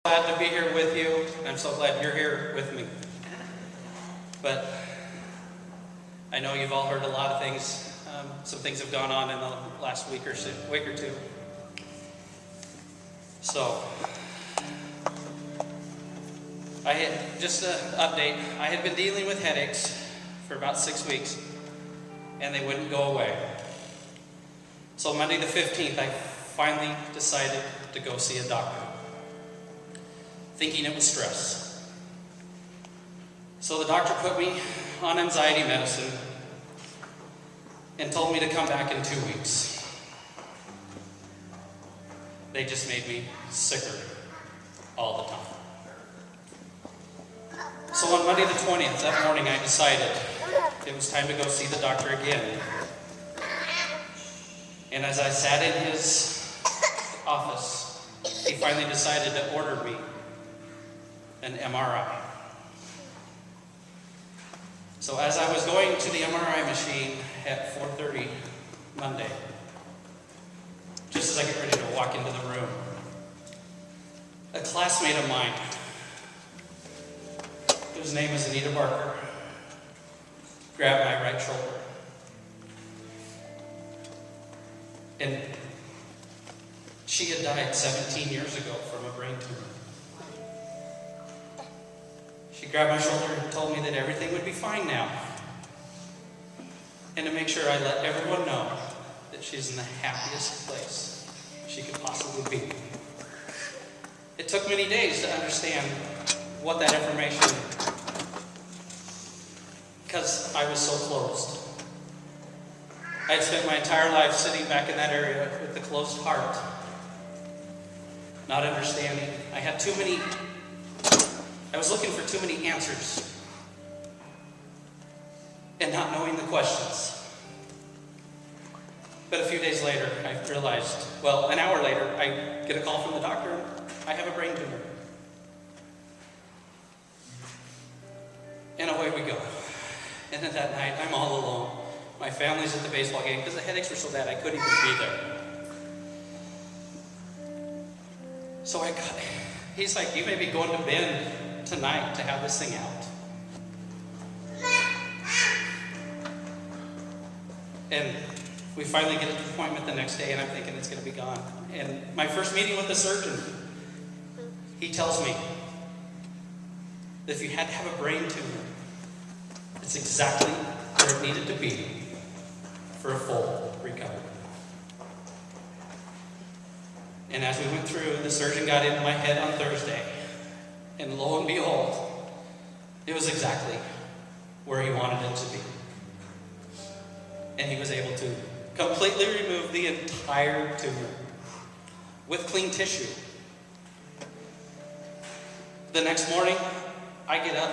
Glad to be here with you. I'm so glad you're here with me. But I know you've all heard a lot of things. Some things have gone on in the last week or two. So, I had just an update. I had been dealing with headaches for about 6 weeks, and they wouldn't go away. So Monday the 15th, I finally decided to go see a doctor, thinking it was stress. So the doctor put me on anxiety medicine and told me to come back in 2 weeks. They just made me sicker all the time. So on Monday the 20th, that morning, I decided it was time to go see the doctor again. And as I sat in his office, he finally decided to order me an MRI. So as I was going to the MRI machine at 4:30 Monday, just as I get ready to walk into the room, a classmate of mine, whose name is Anita Barker, grabbed my right shoulder. And she had died 17 years ago from a brain tumor. She grabbed my shoulder and told me that everything would be fine now. And to make sure I let everyone know that she's in the happiest place she could possibly be. It took many days to understand what that information, because I was so closed. I had spent my entire life sitting back in that area with a closed heart, not understanding. I was looking for too many answers and not knowing the questions. But a few days later, I realized, an hour later, I get a call from the doctor. I have a brain tumor. And away we go. And then that night, I'm all alone. My family's at the baseball game because the headaches were so bad I couldn't even be there. So he's like, you may be going to Bend tonight to have this thing out. And we finally get an appointment the next day, and I'm thinking it's going to be gone. And my first meeting with the surgeon, he tells me that if you had to have a brain tumor, it's exactly where it needed to be for a full recovery. And as we went through, the surgeon got into my head on Thursday. And lo and behold, it was exactly where he wanted it to be. And he was able to completely remove the entire tumor with clean tissue. The next morning, I get up.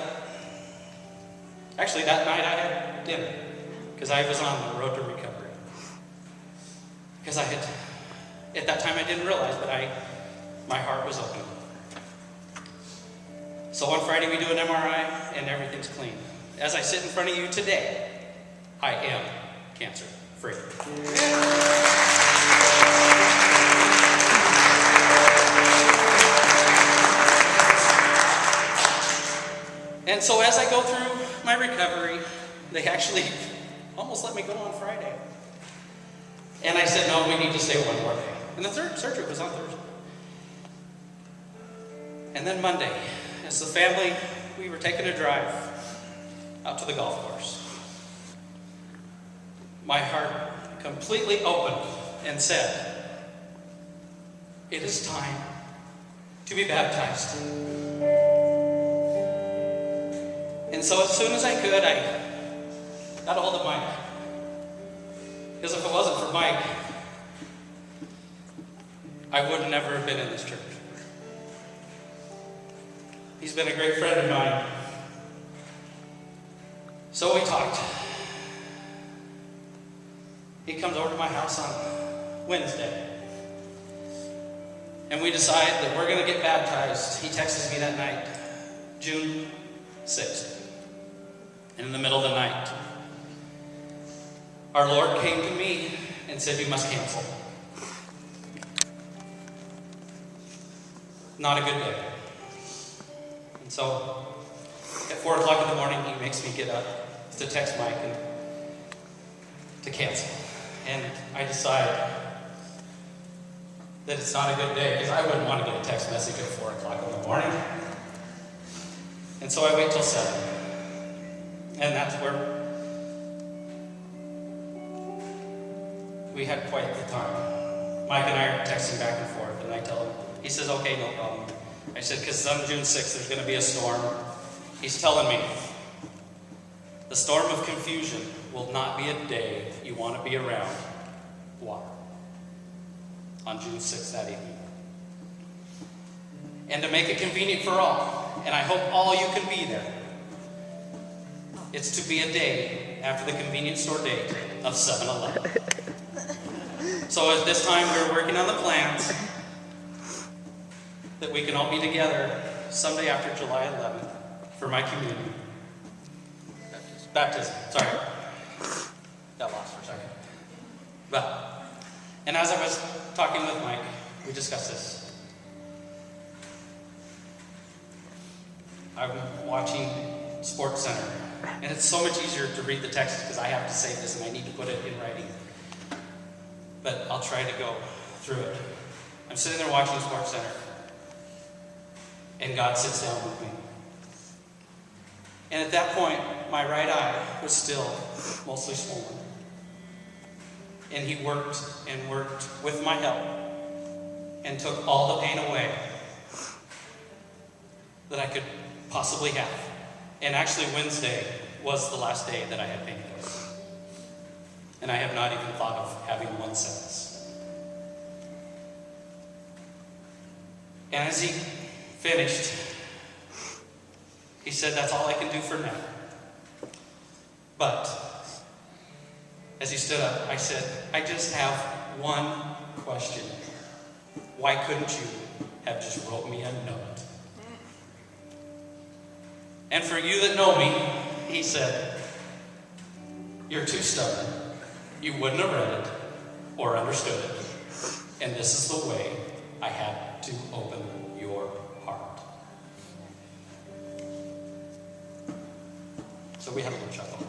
Actually, that night I had dinner because I was on the road to recovery. Because at that time I didn't realize, but my heart was open. So on Friday we do an MRI and everything's clean. As I sit in front of you today, I am cancer free. And so as I go through my recovery, they actually almost let me go on Friday. And I said, no, we need to stay one more day. And the third surgery was on Thursday. And then Monday, as the family, we were taking a drive out to the golf course. My heart completely opened and said, it is time to be baptized. And so as soon as I could, I got a hold of Mike. Because if it wasn't for Mike, I would never have been in this church. He's been a great friend of mine. So we talked. He comes over to my house on Wednesday. And we decide that we're going to get baptized. He texts me that night, June 6th. And in the middle of the night, our Lord came to me and said, you must cancel. Not a good day. And so, at 4 o'clock in the morning, he makes me get up to text Mike and to cancel. And I decide that it's not a good day, because I wouldn't want to get a text message at 4 o'clock in the morning. And so I wait till 7. And that's where we had quite the time. Mike and I are texting back and forth, and I tell him, he says, okay, no problem. I said, because on June 6th, there's going to be a storm. He's telling me, the storm of confusion will not be a day you want to be around water. On June 6th that evening. And to make it convenient for all, and I hope all you can be there, it's to be a day after the convenience store date of 7-Eleven. So at this time, we're working on the plans that we can all be together Sunday after July 11th for my community. Baptism. Sorry. Got lost for a second. And as I was talking with Mike, we discussed this. I'm watching Sports Center, and it's so much easier to read the text because I have to say this and I need to put it in writing. But I'll try to go through it. I'm sitting there watching Sports Center, and God sits down with me. And at that point, my right eye was still mostly swollen. And he worked and worked with my help and took all the pain away that I could possibly have. And actually, Wednesday was the last day that I had painkillers. And I have not even thought of having one since. And as he finished, he said, that's all I can do for now. But as he stood up, I said, I just have one question. Why couldn't you have just wrote me a note? And for you that know me, he said, you're too stubborn. You wouldn't have read it or understood it. And this is the way I had to open your heart. So we had a little chuckle.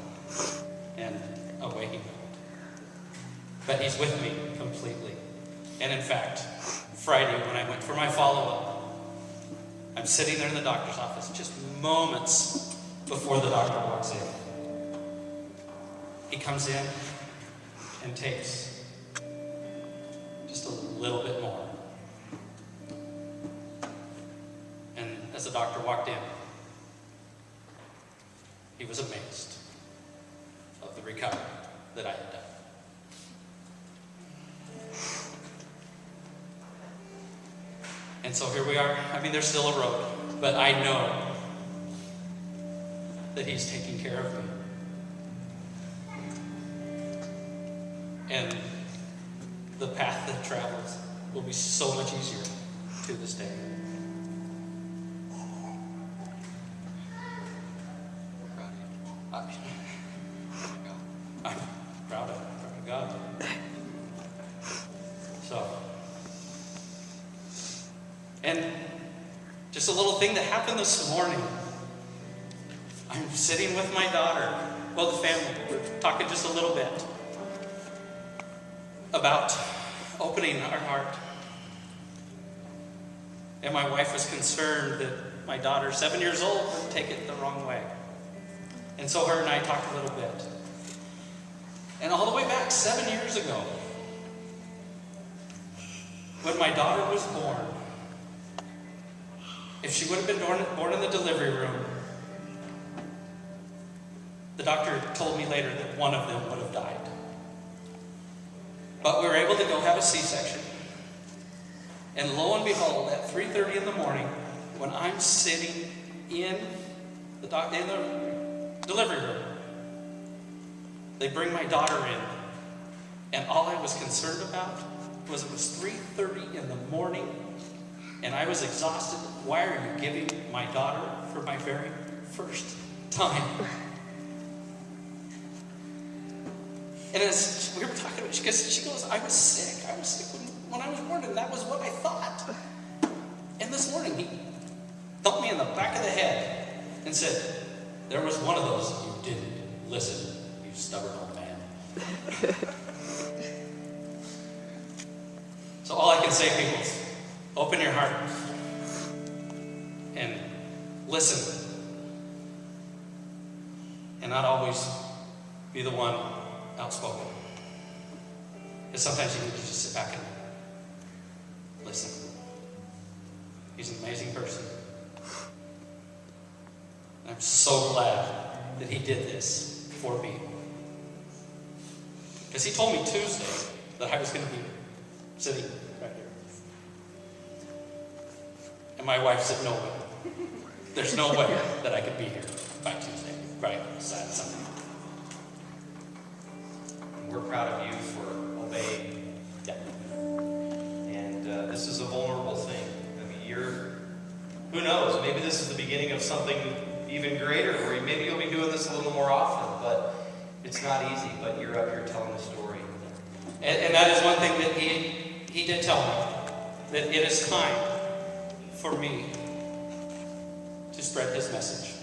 And away he went. But he's with me completely. And in fact, Friday when I went for my follow-up, I'm sitting there in the doctor's office just moments before the doctor walks in. He comes in and takes just a little bit more. And as the doctor walked in, he was amazed of the recovery that I had done. And so here we are. I mean, there's still a road, but I know that he's taking care of me. And the path that travels will be so much easier to this day. I'm proud of God. So, and just a little thing that happened this morning. I'm sitting with my daughter, well, the family, we're talking just a little bit about opening our heart. And my wife was concerned that my daughter, 7 years old, would take it the wrong way. And so her and I talked a little bit. And all the way back 7 years ago, when my daughter was born, if she would have been born in the delivery room, the doctor told me later that one of them would have died. But we were able to go have a C-section. And lo and behold, at 3:30 in the morning, when I'm sitting in the delivery room, they bring my daughter in. And all I was concerned about was it was 3:30 in the morning, and I was exhausted. Why are you giving my daughter for my very first time? And as we were talking about it, she goes, I was sick. I was sick when I was born, and that was what I thought. And this morning, thumped me in the back of the head and said, "There was one of those you didn't listen, you stubborn old man." So all I can say, people, is open your heart and listen. And not always be the one outspoken. Because sometimes you need to just sit back and listen. He's an amazing person. And I'm so glad that he did this for me. Because he told me Tuesday that I was going to be sitting right here. And my wife said, "No way. There's no way that I could be here by Tuesday." Right, Sunday. We're proud of you for obeying. Yeah. And this is a vulnerable thing. I mean, who knows, maybe this is the beginning of something even greater, where maybe you'll be doing this a little more often, but it's not easy, but you're up here telling the story. And that is one thing that he did tell me, that it is time for me to spread his message.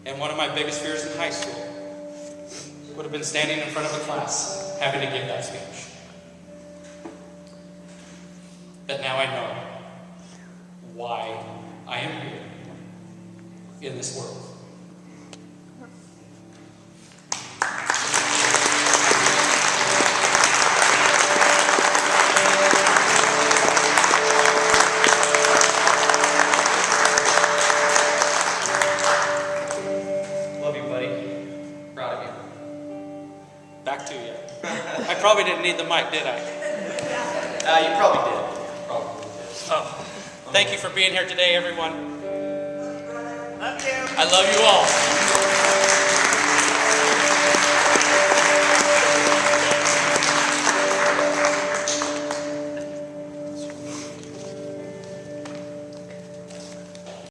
And one of my biggest fears in high school would have been standing in front of a class, having to give that speech. But now I know why I am here in this world. Back to you. I probably didn't need the mic, did I? You probably did. Oh, thank you for being here today, everyone. I love you all.